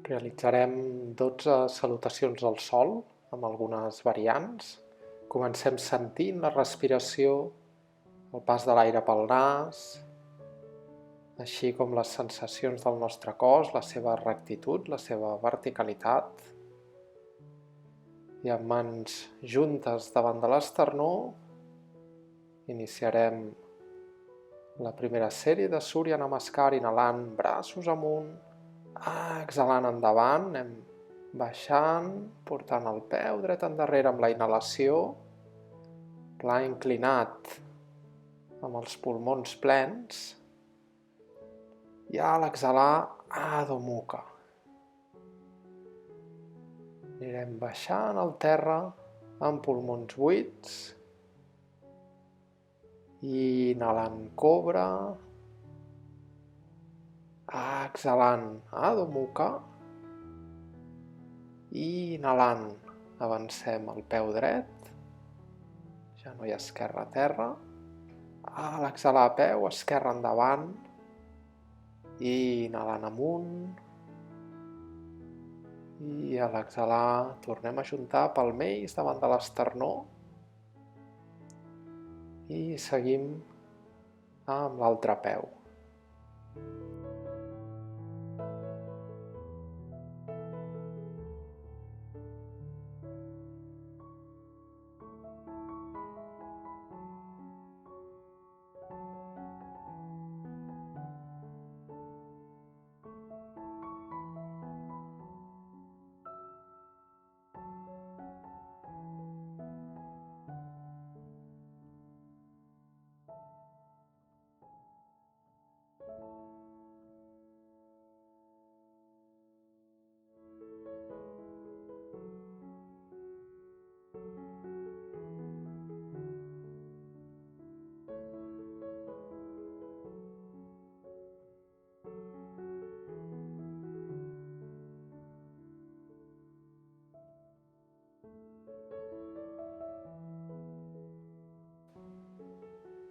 Realitzarem 12 salutacions al sol amb algunes variants. Comencem sentint la respiració, el pas de l'aire pel nas, així com les sensacions del nostre cos, la seva rectitud, la seva verticalitat. I amb mans juntes davant de l'esternó, iniciarem la primera sèrie de Surya Namaskar, inhalant braços amunt, exhalant endavant, anem baixant, portant el peu dret endarrere amb la inhalació, pla inclinat amb els pulmons plens, i a l'exhalar, Adho Mukha. Anirem baixant al terra amb pulmons buits, i inhalant cobra, exhalant Adho Mukha, i inhalant avancem el peu dret, genoll esquerre a terra, a l'exhalar peu esquerre endavant, i inhalant amunt, i a l'exhalar tornem a ajuntar palmells davant de l'esternó i seguim amb l'altre peu.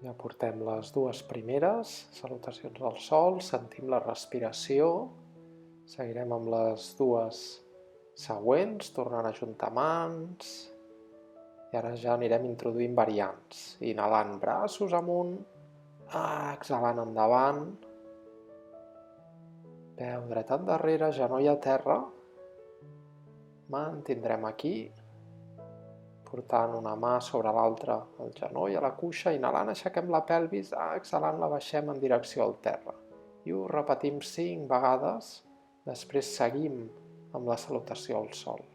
Ja portem les dues primeres salutacions al sol, sentim la respiració, seguirem amb les dues següents, tornant a ajuntar mans, i ara ja anirem introduint variants, inhalant braços amunt, exhalant endavant, peu dret endarrere, genoll a terra, mantindrem aquí, portant una mà sobre l'altra al genoll, a la cuixa, inhalant aixequem la pelvis, exhalant la baixem en direcció al terra. I ho repetim 5 vegades, després seguim amb la salutació al sol.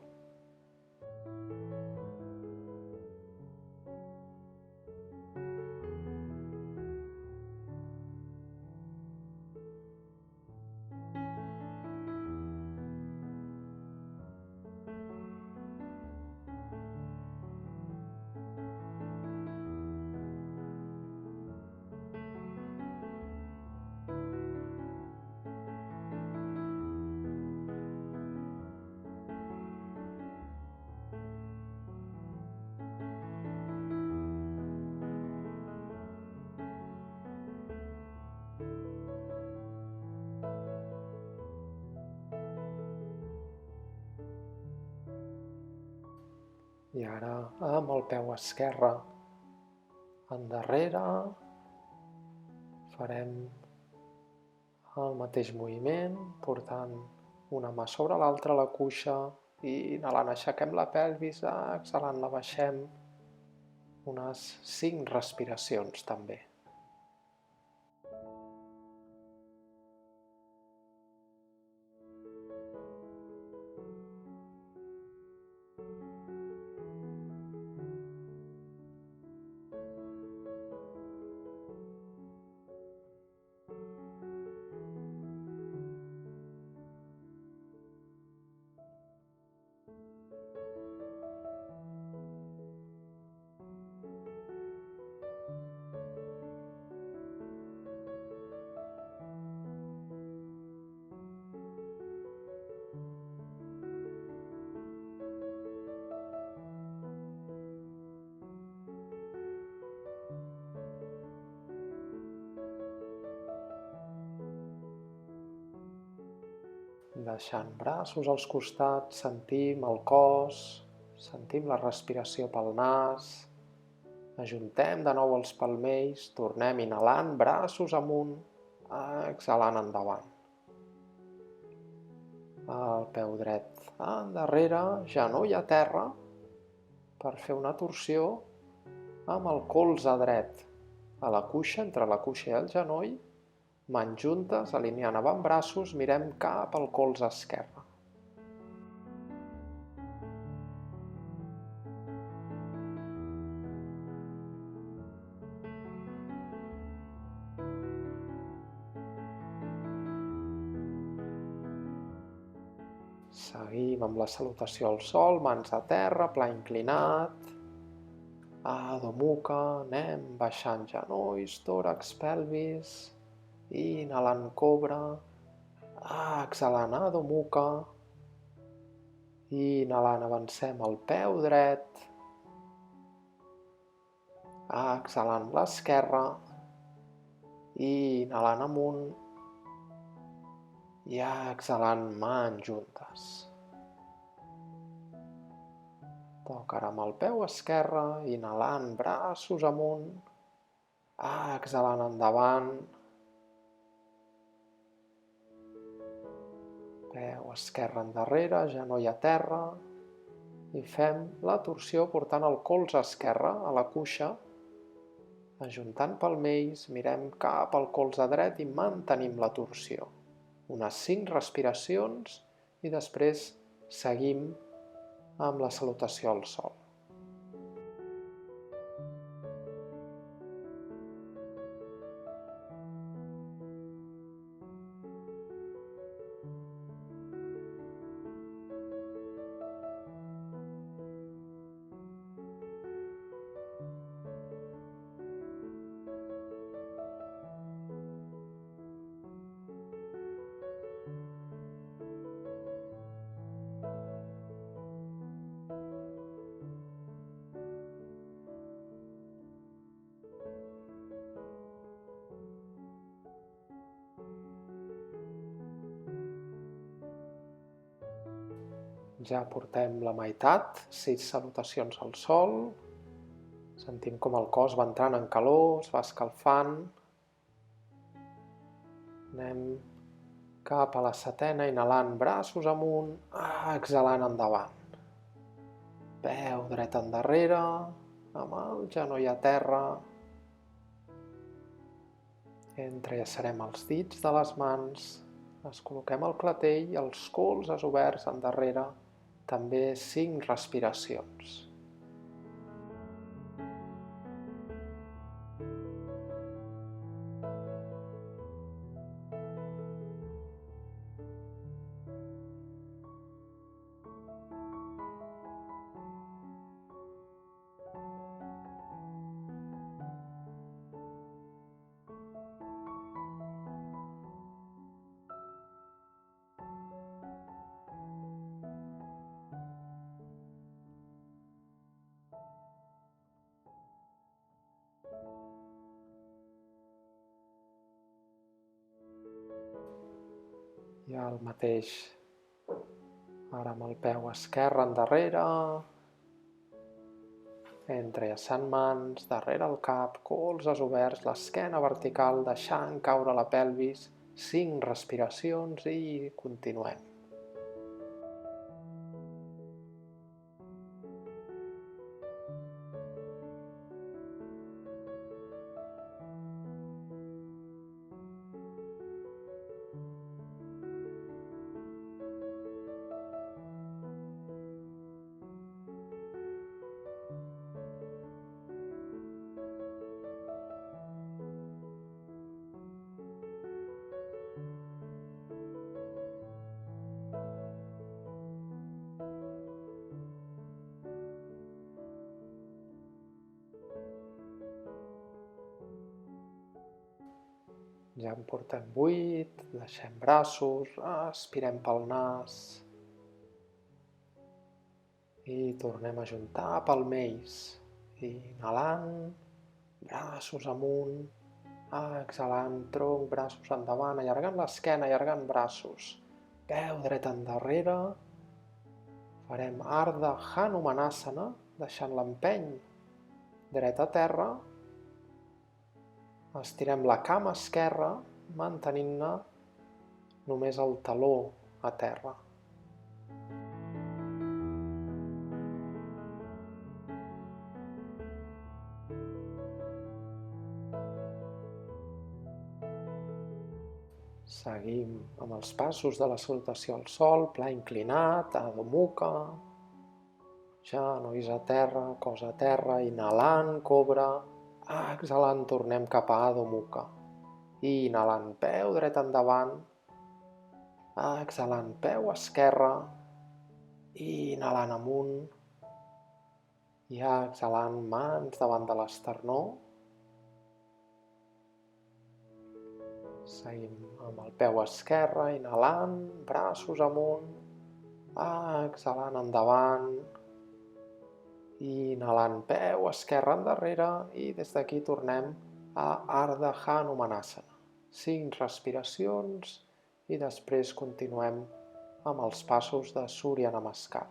I ara amb el peu esquerre endarrere farem el mateix moviment, portant una mà sobre l'altra a la cuixa i inhalant aixequem la pelvis, exhalant la baixem, unes 5 respiracions també. deixant braços als costats, sentim el cos, sentim la respiració pel nas, ajuntem de nou els palmells, tornem inhalant, braços amunt, exhalant endavant. El peu dret endarrere, genoll a terra, per fer una torsió amb el colze dret a la cuixa, entre la cuixa i el genoll, mans juntes, alineant avantbraços, mirem cap al colze esquerre. Seguim amb la salutació al sol, mans a terra, pla inclinat, Adho Mukha, anem baixant genolls, tòrax, pelvis, inhalant cobra, exhalant Adho Mukha, inhalant avancem el peu dret, exhalant l'esquerra, inhalant amunt i exhalant mans juntes. Toca ara amb el peu esquerre, inhalant braços amunt, exhalant endavant, peu esquerre endarrere, genoll a terra, i fem la torsió portant el colze esquerre a la cuixa, ajuntant palmells, mirem cap al colze dret i mantenim la torsió. Unes 5 respiracions i després seguim amb la salutació al sol. Ja portem la meitat, 6 salutacions al sol. Sentim com el cos va entrant en calor, es va escalfant. Anem cap a la setena, inhalant braços amunt, exhalant endavant. Peu dret endarrere, amb el genoll a terra. Entrellaçarem els dits de les mans, les col·loquem al clatell, els colzes oberts endarrere, també 5 respiracions. I el mateix, ara amb el peu esquerre endarrere, entrellaçant mans, darrere el cap, colzes oberts, l'esquena vertical, deixant caure la pelvis, 5 respiracions i continuem. Ja en portem 8, deixem braços, respirem pel nas i tornem a ajuntar palmells, inhalant, braços amunt, exhalant, tronc, braços endavant, allargant l'esquena, allargant braços, peu dret endarrere, farem Ardha Hanumanasana, deixant l'empeny dret a terra, estirem la cama esquerra, mantenint-ne només el taló a terra. Seguim amb els passos de la salutació al sol, pla inclinat, Adho Mukha, genolls a terra, cos a terra, inhalant, cobra, exhalant, tornem cap a Adho Mukha. Inhalant, peu dret endavant, exhalant, peu esquerre, inhalant amunt, i exhalant, mans davant de l'esternó. Seguim amb el peu esquerre, inhalant, braços amunt, exhalant endavant, inhalant, peu esquerre endarrere, i des d'aquí tornem a Ardha Hanumanasana. 5 respiracions i després continuem amb els passos de Surya Namaskar.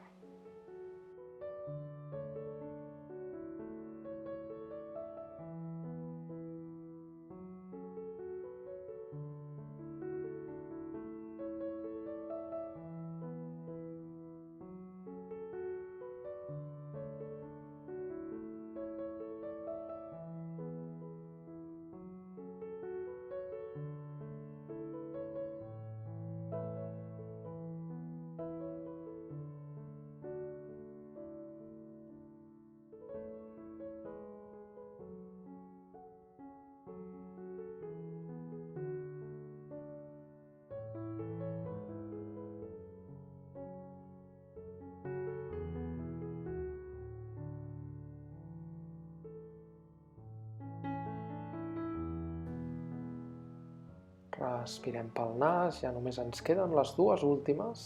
Respirem pel nas, ja només ens queden les dues últimes.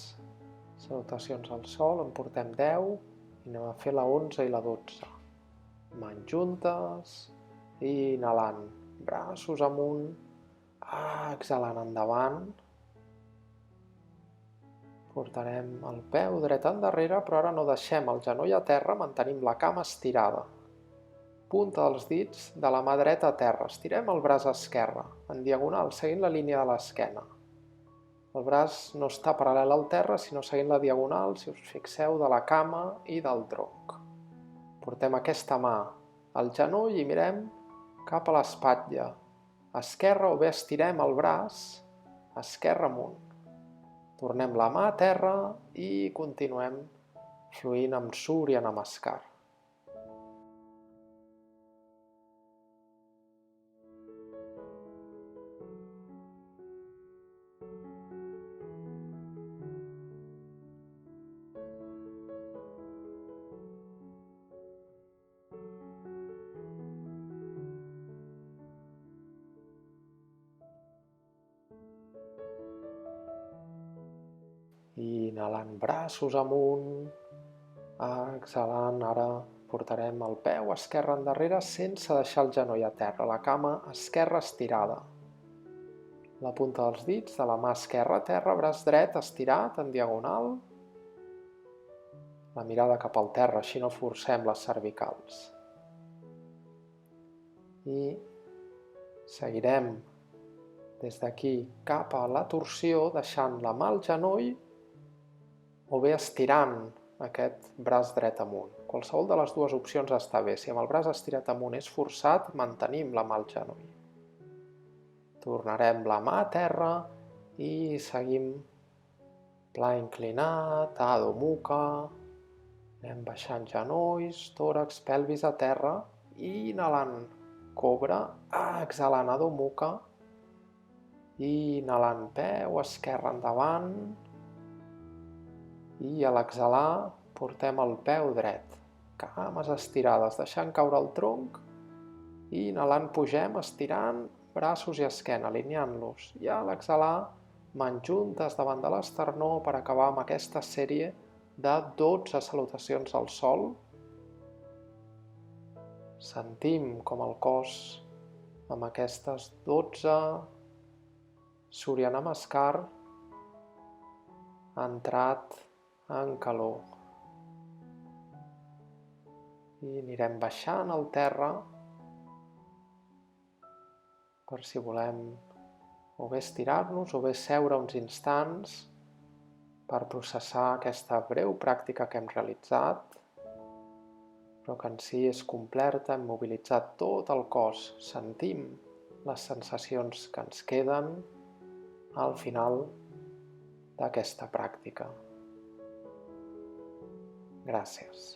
Salutacions al sol, en portem 10 i anem a fer la 11 i la 12. Mans juntes, inhalant, braços amunt, exhalant endavant. Portarem el peu dret endarrere, però ara no deixem el genoll a terra, mantenim la cama estirada. Punta dels dits de la mà dreta a terra, estirem el braç esquerre, en diagonal, seguint la línia de l'esquena. El braç no està paral·lel al terra, sinó seguint la diagonal, si us fixeu, de la cama i del tronc. Portem aquesta mà al genoll i mirem cap a l'espatlla esquerra, o bé estirem el braç esquerre amunt. Tornem la mà a terra i continuem fluint amb Surya Namaskar. Inhalant braços amunt, exhalant, ara portarem el peu esquerre endarrere sense deixar el genoll a terra, la cama esquerra estirada. La punta dels dits de la mà esquerra a terra, braç dret estirat en diagonal. La mirada cap al terra, així no forcem les cervicals. I seguirem des d'aquí cap a la torsió, deixant la mà al genoll o bé estirant aquest braç dret amunt. Qualsevol de les dues opcions està bé. Si amb el braç estirat amunt és forçat, mantenim la mà al genoll. Tornarem la mà a terra i seguim pla inclinat, Adho Mukha. Anem baixant genolls, tòrax, pelvis a terra, i inhalant cobra, exhalant Adho Mukha, inhalant peu esquerre endavant, i a l'exhalar portem el peu dret, cames estirades, deixant caure el tronc, i inhalant pugem, estirant braços i esquena, alineant-los, i a l'exhalar mans juntes davant de l'esternó per acabar amb aquesta sèrie de 12 salutacions al sol. Sentim com el cos amb aquestes 12 Surya Namaskar ha entrat en calor. I anirem baixant al terra per si volem o bé estirar-nos o bé seure uns instants per processar aquesta breu pràctica que hem realitzat, però que en si és completa, hem mobilitzat tot el cos, sentim les sensacions que ens queden al final d'aquesta pràctica. Gràcies.